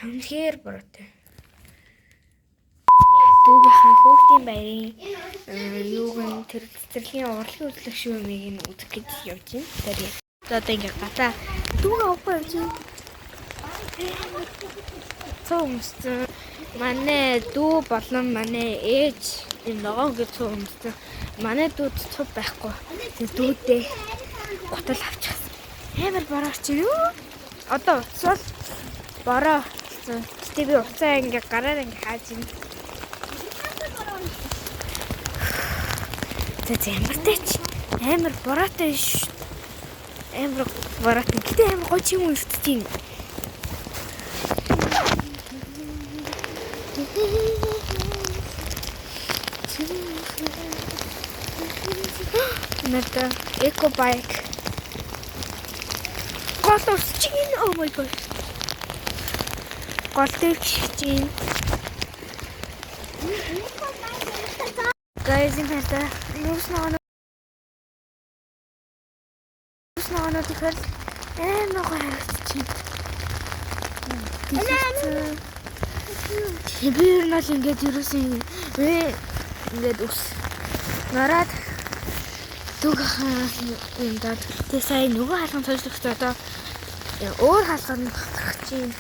Үнэхээр бороотой. Дүүгийнхаа хүүхдийн баярын юуг тэр цэцэрлэгийн урлагийн үзлэг шүүмийг нь үзэх гэж явж байна. Одоо ингээ гата дүүгээ авахгүй явж байна. Цомсон манай дүү болон манай ээж энэ ногоон гэж цомсон. Манай дүүд цуг байхгүй. Тэр дүүдээ гутал авчихсан. Амар борооч юу? Одоо уцвал бороо. Тэ би уцаа ингээ гараар ингээ хааж юм. Ямартай ч амар бороотой ш. Амар бороотой. Гэтэ амар гоё ч юм уу шүү дээ. Нэрдэ эко байк. Голос чин oh my god. Голтойч чин. Guys, in here, nuusnaan тэгэхээр амар гоё харагдчих. Тэр нь л ингээд юусэн ингээд ус нараад дүүгийнхаа юм даа. Тэг сая нөгөө хаалган цоожлогч одоо өөр хаалганд гарах чинь.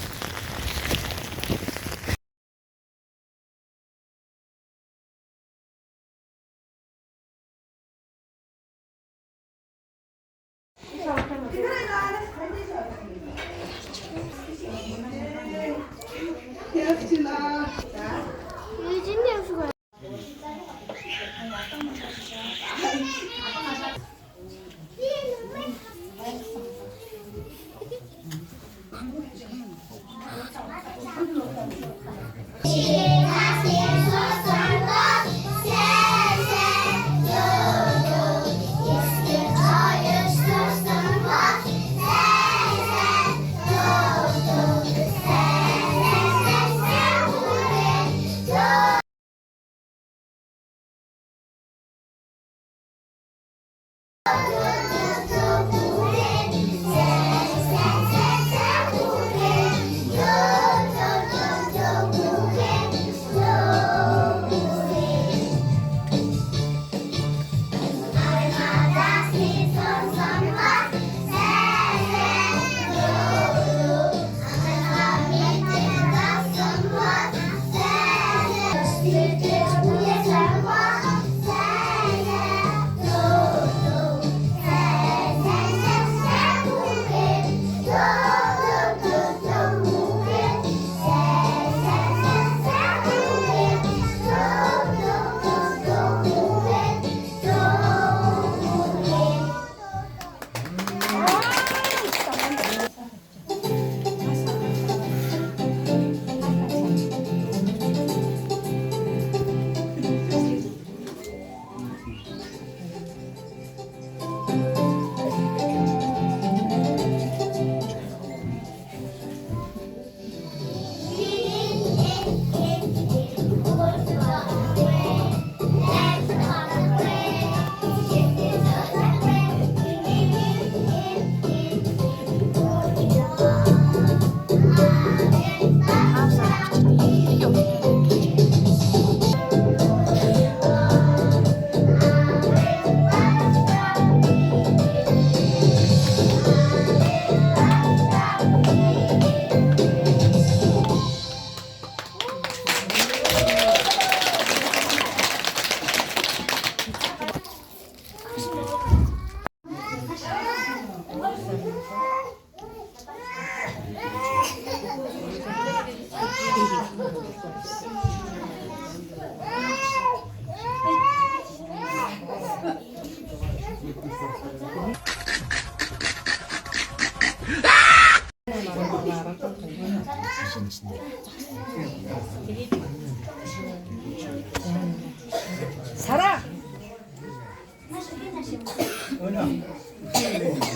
Sara.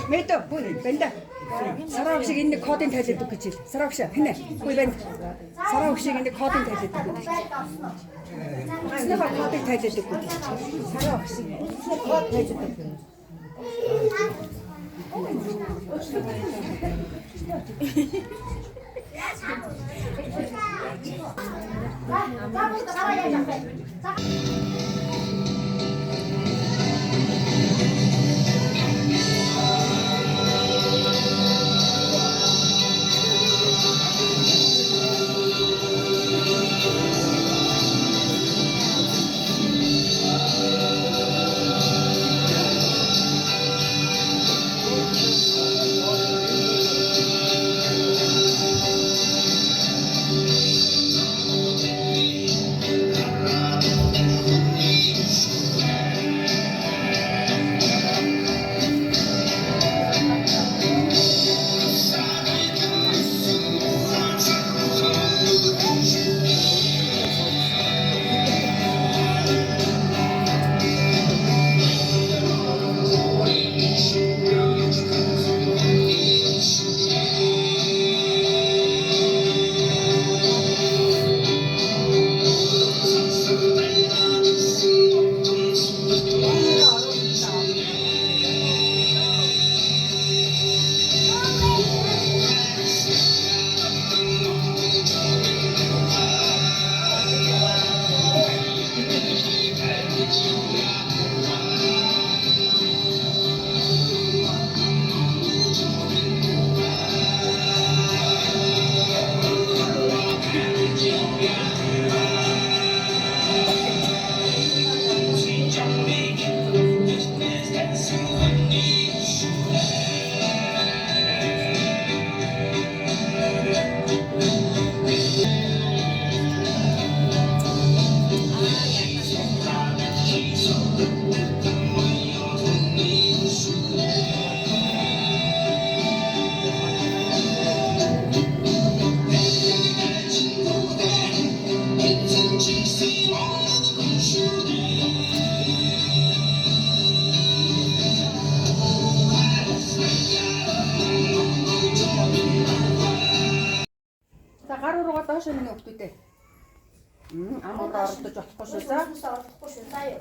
Meta, benda. Sara шиг энэ кодын тайлбар гэж хэл. Sara шиг хинэ. Хүй бend. Sara шиг энэ кодын тайлбар гэж. Эцнээ ба кодыг тайлбар гэж. Sara шиг код тайлбар гэж. За гар уруугаа доош минь өвтүүдээ. Амуудаа ордож болохгүй шүү. За. Ордохгүй шүү. Заа юу.